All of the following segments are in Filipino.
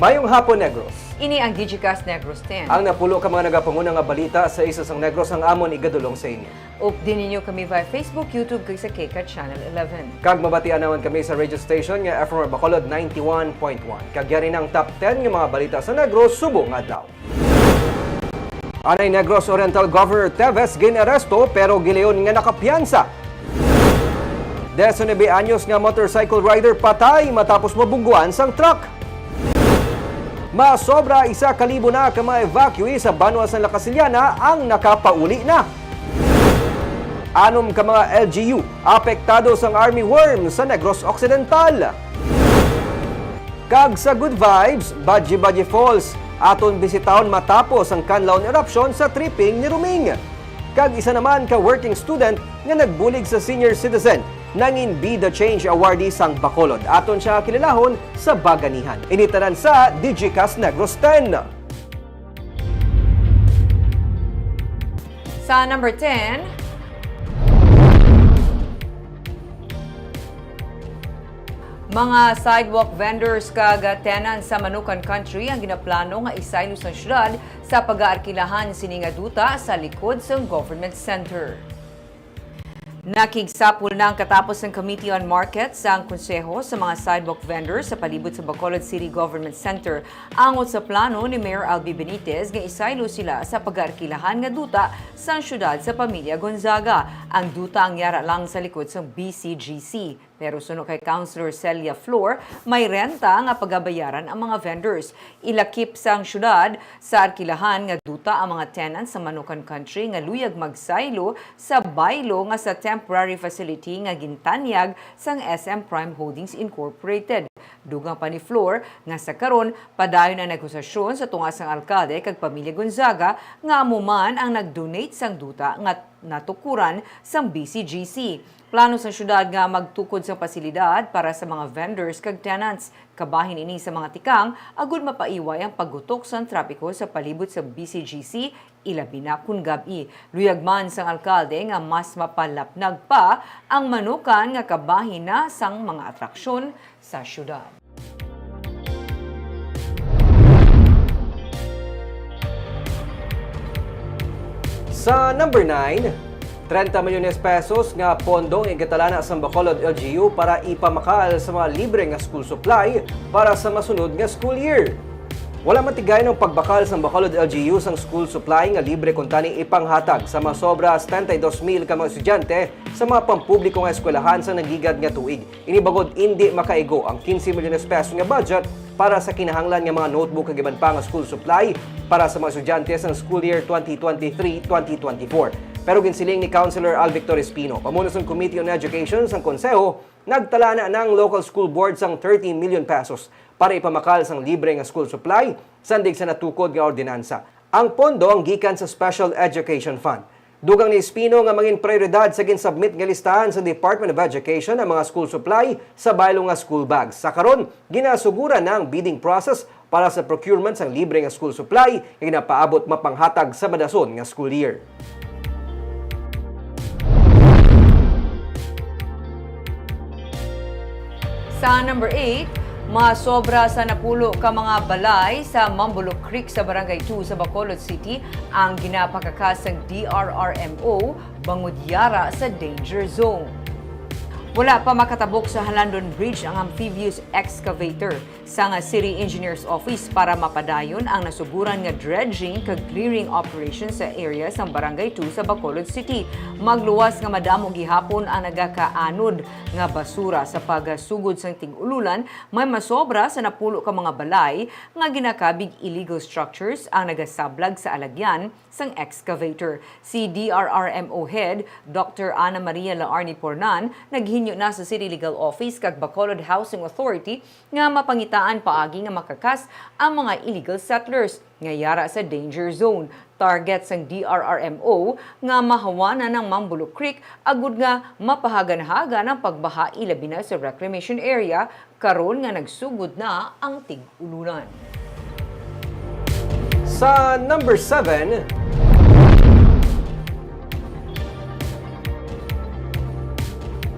Mayong hapon, Negros. Ini ang Digicast Negros 10. Ang napulo ka mga nagapanguna nga balita sa isa sang Negros ang amon igadulong sa inyo. Update ninyo kami via Facebook, YouTube, kay sa KCAT Channel 11. Kag mabatian naman kami sa radio station nga FM Bacolod 91.1. Kag yari ng top 10 nga mga balita sa Negros subong adlaw. Anay Negros Oriental Governor Teves ginaresto pero gileon nga nakapiyansa. 19 anyos nga motorcycle rider patay matapos mabungguan sang truck. Masobra 1,000 na ka mga evacuee sa Banwa San Lacasiliana ang nakapauli na. 6 ka mga LGU apektado sang army worm sa Negros Occidental. Kag sa Good Vibes, Badji Falls aton bisitahon matapos ang kanlaon eruption sa tripping ni Ruming. Kag isa naman ka working student nga nagbulig sa senior citizen nangin Be the Change awardee sang Bacolod. Aton siya kililahon sa Baganihan. Initanan sa Digicast Negros 10. Sa number 10, mga sidewalk vendors kag tenants sa Manukan Country ang ginaplano nga isaylo sa syudad sa pag-aarkilahan sini nga duta sa likod sang government center. Nakigsapul na ang katapos ng Committee on Markets sa ang konseho sa mga sidewalk vendors sa palibot sa Bacolod City Government Center. Angot sa plano ni Mayor Albi Benitez nga isaylo sila sa pag-aarkilahan nga duta sa syudad sa Pamilya Gonzaga. Ang duta ang yara lang sa likod sa BCGC. Pero suno kay Councilor Celia Flor, may renta nga pagabayaran ang mga vendors. Ilakip sang syudad sa arkilahan nga duta ang mga tenants sa Manukan Country nga luyag magsaylo sa baylo nga sa temporary facility nga gintanyag sang SM Prime Holdings Incorporated. Dugang pa ni Flor nga sa karon padayon na negosasyon sa tunga sang alkalde kag Pamilya Gonzaga nga amuman ang nag-donate sang duta nga natukuran sang BCGC. Plano sa syudad nga magtukod sa pasilidad para sa mga vendors kag tenants. Kabahin ini sa mga tikang, agud mapaiway ang paggutok sa trapiko sa palibot sa BCGC, ilabi na kun gabi. Luyag man sang alkalde nga mas mapalapnag pa ang Manukan nga kabahin na sang mga atraksyon sa syudad. Sa number 9, 30 milyones pesos nga pondong igatalana sa Bacolod LGU para ipamakal sa mga libre nga school supply para sa masunod nga school year. Wala matigay ng pagbakal sa Bacolod LGU sang school supply nga libre kung tani ipanghatag sa mga sobra 72,000 ka mga estudyante sa mga pampubliko nga eskwelahan sa nagigad nga tuig. Inibagod hindi makaigo ang 15 milyones pesos nga budget para sa kinahanglan nga mga notebook kag iban pa nga school supply para sa mga estudyante sa school year 2023-2024. Pero ginsiling ni Councilor Al Victor Espino, pamuno sa Committee on Education sang Konseho, nagtala na ng local school board sang 30 million pesos para ipamakal sang libre nga school supply sandig sa natukod nga ordinansa. Ang pondo ang gikan sa Special Education Fund. Dugang ni Espino nga mangin prioridad sa ginsubmit nga listahan sa Department of Education ang mga school supply sa baylo nga school bags. Sa karon, ginasugura na ang bidding process para sa procurement sang libre nga school supply nga ginapaabot mapanghatag sa madason nga school year. Sa number 8, masobra sa napulo ka mga balay sa Mambulok Creek sa Barangay 2 sa Bacolod City ang ginapakakas ng DRRMO bangod yara sa danger zone. Wala pa makatabok sa Halandon Bridge ang amphibious excavator sa nga City Engineer's Office para mapadayon ang nasuguran nga dredging kag clearing operation sa area sa Barangay 2 sa Bacolod City. Magluwas nga madamo gihapon ang nagakaanod nga basura sa pagasugod sang tig-ululan, may masobra sa napulo ka mga balay nga ginakabig illegal structures ang nagasablag sa alagyan sang excavator. Si DRRMO Head Dr. Ana Maria Laarni Pornan naghinyo na sa City Legal Office kag Bacolod Housing Authority nga mapangitaan paagi nga makakas ang mga illegal settlers nga yara sa danger zone. Target sang DRRMO nga mahawanan ng Mambulok Creek agud nga mapahagan-haga ng pagbaha ilabi na sa reclamation area karon nga nagsugod na ang tig-ulunan. Sa number 7,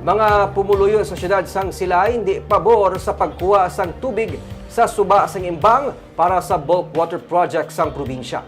mga pumuluyo sa syudad sang Silay hindi pabor sa pagkuha sang tubig sa suba sang imbang para sa bulk water project sang probinsya.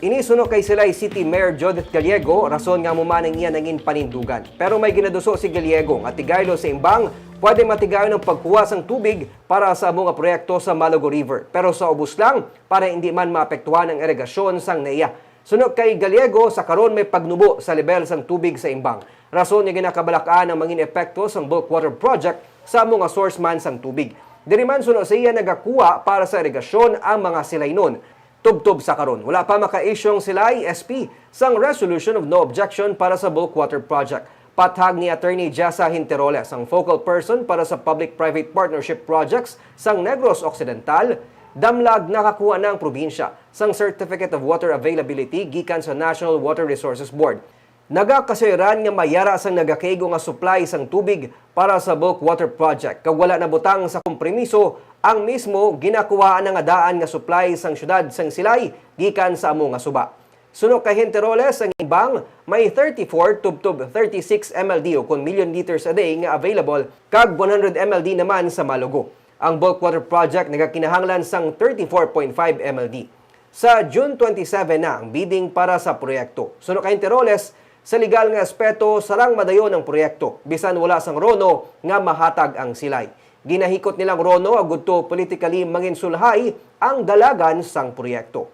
Inisuno kay Silay City Mayor Judith Gallego, rason nga mumanang iya nangin panindugan. Pero may ginaduso si Gallego nga tigaylo sa imbang pwede matigayon ng pagkuha sang tubig para sa mga proyekto sa Malago River. Pero sa ubos lang para hindi man maapektuhan ang irigasyon sang NEA. Sunod kay Gallego, sa karon may pagnubo sa level sang tubig sa imbang. Rason nga ginakabalakaan ang mangin epekto sang bulk water project sa mga source man sang tubig. Diri man sunod sa iya nagakuha para sa irigasyon ang mga silaynon. Tubtob sa karon, wala pa maka-isyong Silay SP sang resolution of no objection para sa bulk water project. Pathag ni Attorney Jessa Hinteroles, ang focal person para sa public-private partnership projects sang Negros Occidental, damlag nakakuha ng probinsya sang Certificate of Water Availability gikan sa National Water Resources Board. Nagakasiran nga mayara sang nagakaigo nga supply sang tubig para sa bulk water project. Kag wala na butang sa kompromiso, ang mismo ginakuhaan nga daan nga supply sang syudad sang Silay gikan sa amo nga suba. Suno kay Hinteroles, ang ibang may 34 tubtob 36 MLD o kun million liters a day nga available kag 100 MLD naman sa Malugo. Ang bulk water project nagakinahanglan sang 34.5 MLD. Sa June 27 na ang bidding para sa proyekto. Suno kay Hinteroles, sa legal nga aspeto sarang madayon ang proyekto bisan wala sang rono nga mahatag ang Silay. Ginahikot nilang rono agud to politically manginsulhay ang dalagan sang proyekto.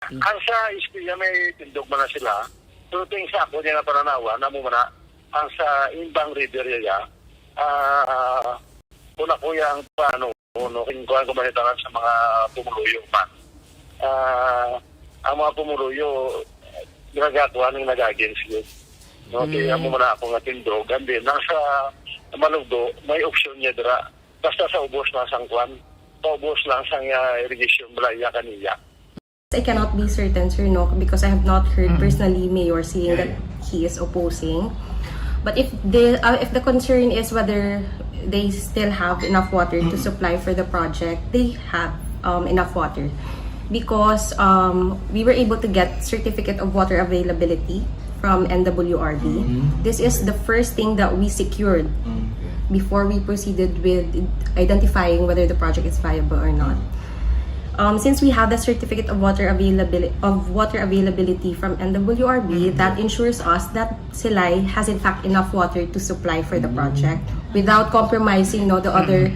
Ang sa ispiya may tindog man na sila, pero ting sa ako niya na pananawa, namo man na, ang sa imbang river niya, una ko yung paano, kingkuhan ko manitangan sa mga pumuluyo pa. Ang mga pumuluyo, ginagawa ng nag-against yun. No, kaya mo muna ako nga tindog, and then, nasa Malugdo, may option niya dira, basta sa ubos na sang kwan, paubos lang sang irrigation balaya kaniya. I cannot be certain, Sir, no, because I have not heard personally Mayor saying that he is opposing. But if the concern is whether they still have enough water to supply for the project, they have enough water. Because we were able to get certificate of water availability from NWRB. This is the first thing that we secured before we proceeded with identifying whether the project is viable or not. Since we have the certificate of water availability from NWRB, that ensures us that Silay has in fact enough water to supply for the project without compromising, the other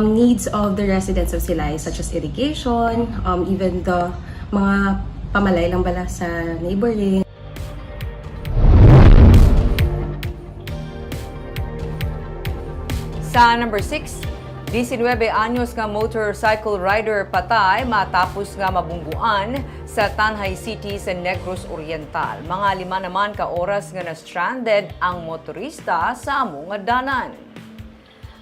needs of the residents of Silay, such as irrigation, even the mga pamalay lang bala sa neighboring. Sa number 6, 19 anyos nga motorcycle rider patay matapos nga mabungguan sa Tanhay City sa Negros Oriental. Mga 5 naman ka oras nga na-stranded ang motorista sa amo nga danan.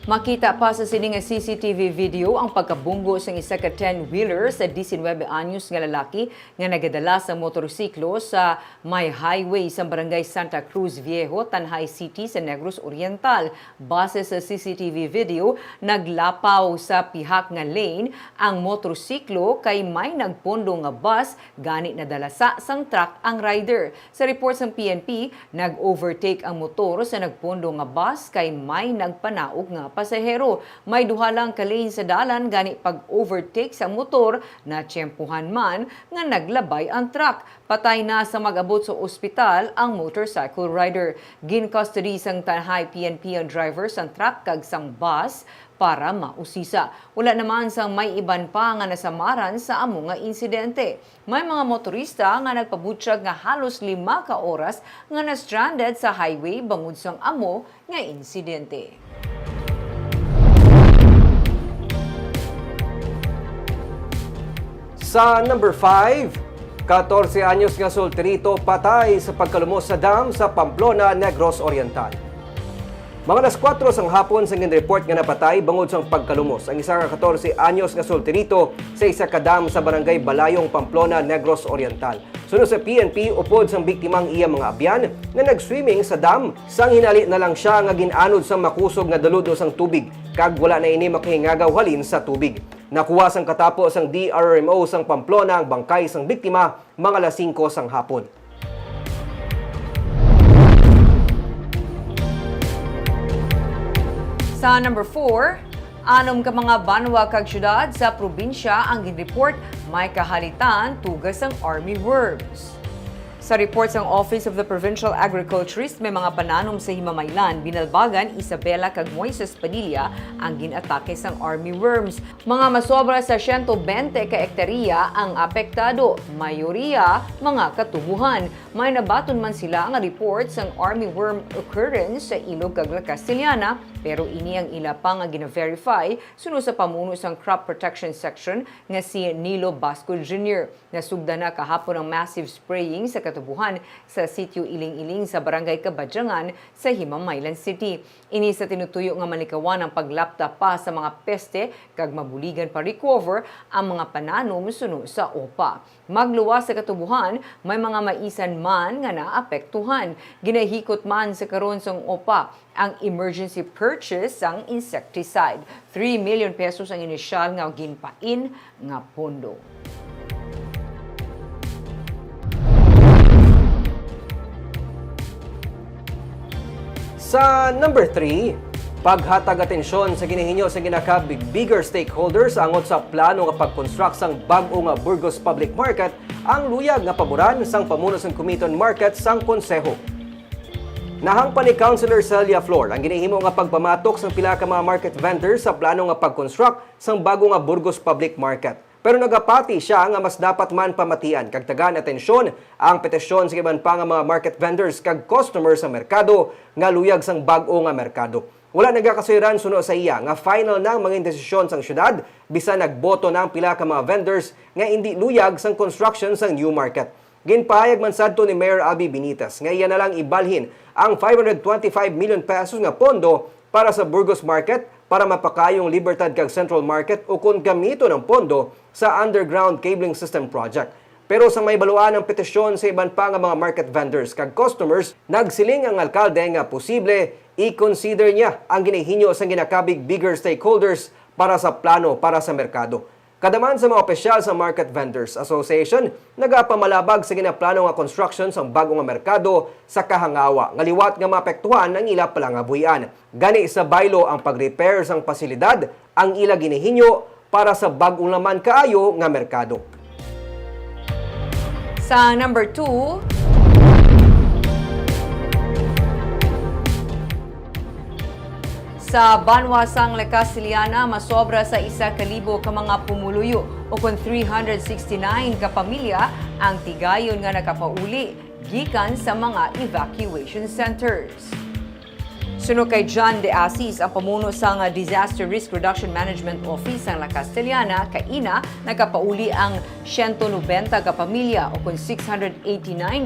Makita pa sa sining nga CCTV video ang pagkabunggo sa isa ka 10-wheeler sa 19 anyos nga lalaki nga nagadala sa motorsiklo sa may highway sa barangay Santa Cruz Viejo, Tanhay City sa Negros Oriental. Base sa CCTV video, naglapaw sa pihak nga lane ang motorsiklo kay may nagpondo nga bus gani nadalasa sang truck ang rider. Sa report ng PNP, nag-overtake ang motor sa nagpondo nga bus kay may nagpanaog nga pasahero. May duha lang ka lane sa dalan gani pag-overtake sa motor na tiyempuhan man nga naglabay ang truck. Patay na sa mag-abot sa ospital ang motorcycle rider. Gin-custody sang Tanhay PNP ang driver sang truck kag sang bus para mausisa. Wala naman sang may iban pa nga nasamaran sa amo nga insidente. May mga motorista nga nagpabutyag nga halos 5 ka oras nga na-stranded sa highway bangod sang amo nga insidente. Sa number 5, 14 anyos nga solterito patay sa pagkalumos sa dam sa Pamplona, Negros Oriental. Mga alas 4 sang hapon sa report nga napatay bangod sa pagkalumos ang isang 14 anyos nga solterito sa isa ka dam sa barangay Balayong, Pamplona, Negros Oriental. Sunod sa PNP, upod sang biktimang iya mga abyan nga nag-swimming sa dam, sang hinali na lang siya nga ginanod sang makusog nga daludo sang tubig kag wala na ini makahingagaw halin sa tubig. Nakuha sang katapos sang DRRMO sang Pamplona ang bangkay sang biktima mga alas 5 sang hapon. Sa number 4, Anom ka mga banwa kag syudad sa probinsya ang ginreport may kahalitan tugas ang army worms. Sa reports ng Office of the Provincial Agriculturist, may mga pananom sa Himamaylan, Binalbagan, Isabela kag Moises Padilla ang ginatake sang army worms. Mga masobra sa 120 ka ektarya ang apektado, mayoriya mga katubuhan. May nabaton man sila nga report sang army worm occurrence sa Ilog kag La Castellana, pero ini ang ila pa nga gina-verify sunod sa pamuno sang Crop Protection Section nga si Nilo Basco Jr. Nasugda na kahapon ang massive spraying sa katubuhan sa sitio Iling-Iling sa Barangay Kabadyangan sa Himamaylan City. Ini sa tinutuyo nga manikawan ang paglapta pa sa mga peste kag mabuligan pa recover ang mga pananom sunod sa OPA. Magluwas sa katubuhan, may mga maisan man nga naapektuhan. Ginahikot man sa karon sang OPA ang emergency purchase sang insecticide. 3 million pesos ang inisyal nga ginpain nga pondo. Sa number 3, paghatag atensyon sa ginahinyo sa ginakabig bigger stakeholders angot sa plano nga pag-construct sang bag-o nga Burgos Public Market ang luyag nga paboran sang pamuno sang Committee on Market sang konseho. Nahangpan ni Councilor Celia Flor ang ginahimo nga pagpamatok sang pila ka mga market vendors sa plano nga pag-construct sang bago nga Burgos Public Market. Pero nagapati siya nga mas dapat man pamatian kag tagaan atensyon ang petisyon sa iban pa nga mga market vendors kag customers sa merkado nga luyag sang bag-o nga merkado. Wala nagakasuiran suno sa iya nga final nang mga desisyon sang syudad bisan nagboto ng pila ka mga vendors nga hindi luyag sang construction sang new market. Ginpahayag man sadto ni Mayor Albi Benitez nga iya na lang ibalhin ang 525 million pesos nga pondo para sa Burgos Market para mapakayong Libertad kag Central Market o kung gamito ng pondo sa underground cabling system project. Pero sa may baluan ng petisyon sa iban pa nga mga market vendors kag customers, nagsiling ang alkalde nga posible i-consider niya ang ginahinyo sa ginakabig bigger stakeholders para sa plano para sa merkado. Kadaman sa mga opisyal sa Market Vendors Association, nagapamalabag sa ginaplano nga construction sa bagong nga merkado sa Kahangawa, nga liwat nga maapektuhan ang ila palangabuhian. Gani sa baylo ang pag-repair sang pasilidad, ang ila ginihinyo para sa bagong laman kaayo nga merkado. Sa number 2, sa banwa sang La Castellana, masobra sa 1,000 ka mga pumuluyo o kung 369 ka pamilya ang tigayon nga nakapauli gikan sa mga evacuation centers. Suno kay John De Asis, ang pamuno sa Disaster Risk Reduction Management Office ng La Castellana, kaina nakapauli ang 190 ka pamilya o kung 689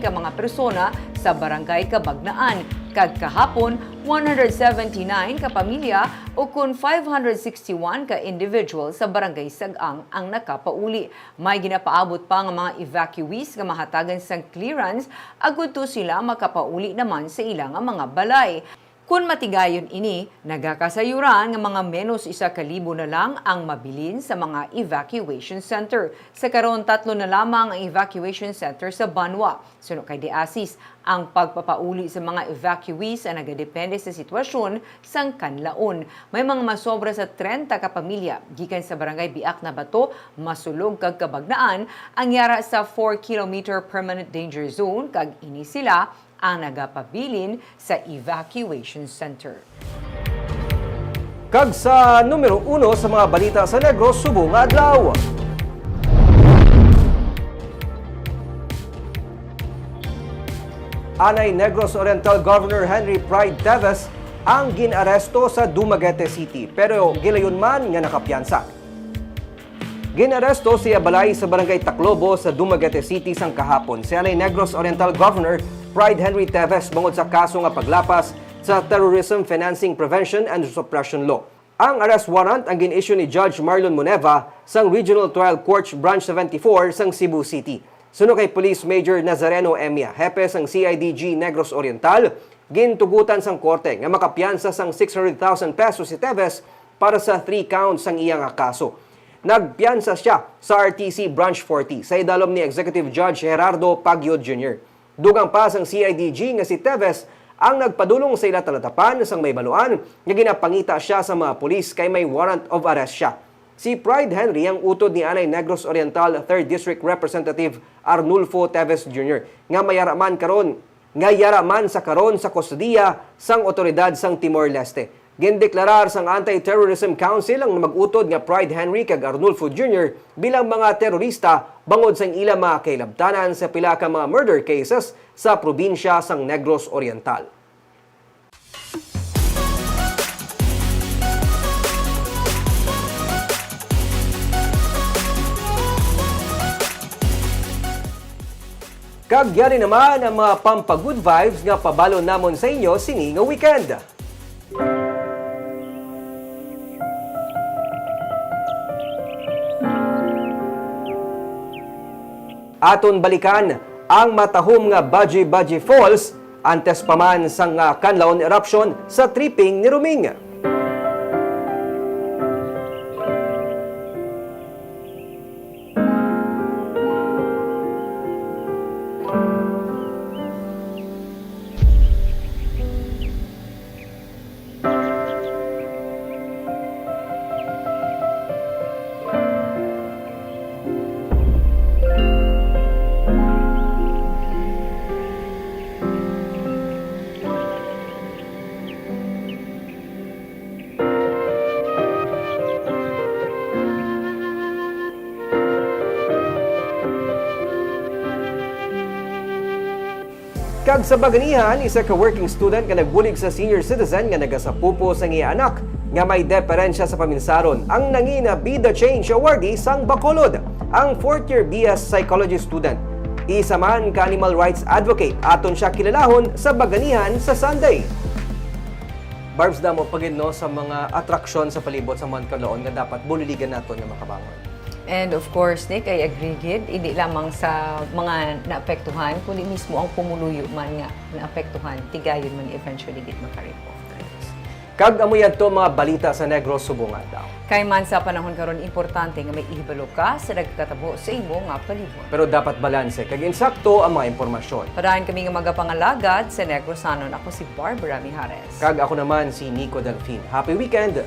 ka mga persona sa barangay Kabagnaan. Kag kahapon, 179 ka pamilya o kung 561 ka individual sa barangay Sagang ang nakapauli. May ginapaabot pa nga mga evacuees nga mahatagan sang clearance agud to sila makapauli naman sa ilang mga balay. Kung matigayon ini, nagakasayuran ng mga menos 1,000 na lang ang mabilin sa mga evacuation center. Sa karon 3 na lamang ang evacuation center sa Banwa. Suno kay De Asis, ang pagpapauli sa mga evacuees ay nagadepende sa sitwasyon sang kanlaon. May mga masobra sa 30 ka pamilya gikan sa barangay Biak na Bato, Masulog kag Kabagnaan ang yara sa 4-kilometer permanent danger zone kag ini sila ang nagapabilin sa evacuation center. Kag sa numero 1 sa mga balita sa Negros subong adlaw. Anay Negros Oriental Governor Henry Pride Teves ang ginaresto sa Dumaguete City pero gilayon man nga nakapiyansa. Ginaresto siya balay sa barangay Taclobo sa Dumaguete City sang kahapon. Si Anay Negros Oriental Governor Pride Henry Teves bungod sa kaso nga paglapas sa Terrorism Financing Prevention and Suppression Law. Ang arrest warrant ang gin-issue ni Judge Marlon Moneva sang Regional Trial Court Branch 74 sang Cebu City. Suno kay Police Major Nazareno Emia, hepe sang CIDG Negros Oriental, gintugutan sang korte nga makapiyansa sang 600,000 pesos si Teves para sa 3 counts sang iyang kaso. Nagpiyansa siya sa RTC Branch 40 sa idalom ni Executive Judge Gerardo Pagyod Jr. Dugang pa sang CIDG nga si Teves ang nagpadulong sa ila talatapan sang may baluan nga ginapangita siya sa mga pulis kay may warrant of arrest siya. Si Pride Henry ang utod ni Anay Negros Oriental 3rd District Representative Arnulfo Teves Jr. nga yaraman sa karon sa kustodiya sang otoridad sang Timor-Leste. Gindeklarar sang Anti-Terrorism Council ang mag-utod nga Pride Henry kag Arnulfo Jr. bilang mga terorista bangod sang ila mga kailabtanan sa pila ka mga murder cases sa probinsya sang Negros Oriental. Kag yari naman ang mga pampagood vibes nga pabalo namon sa inyo sini nga weekend. Aton balikan ang matahom nga Baji-Baji Falls antes pa man sang kanlaon eruption sa tripping ni Ruming. Kag sa Baganihan, isa ka working student nga nagbulig sa senior citizen nga nagasapupo sa iya anak nga may deperensya sa paminsaron ang nangina Be The Change awardee sang Bacolod, ang 4th year BS Psychology student. Isa man ka animal rights advocate, aton siya kilalahon sa Baganihan sa Sunday. Barbs, damo pagin no sa mga atraksyon sa palibot sa Mount Caloon nga dapat buliligan naton nga makabangon. And of course, Nick, I agree gid, hindi lamang sa mga naapektuhan, kundi mismo ang pumuluyo man nga naapektuhan, tigayon man eventually gid makareport. Kag amoy adto mga balita sa Negros Subungan daw. Kay man sa panahon karon importante nga may ihibalo ka sa nagkatabo sa imo nga palibot. Pero dapat balanse kag insakto ang mga impormasyon. Parahan kami nga magapangalagad sa Negrosanon. Ako si Barbara Mijares. Kag ako naman si Nico Delfin. Happy weekend!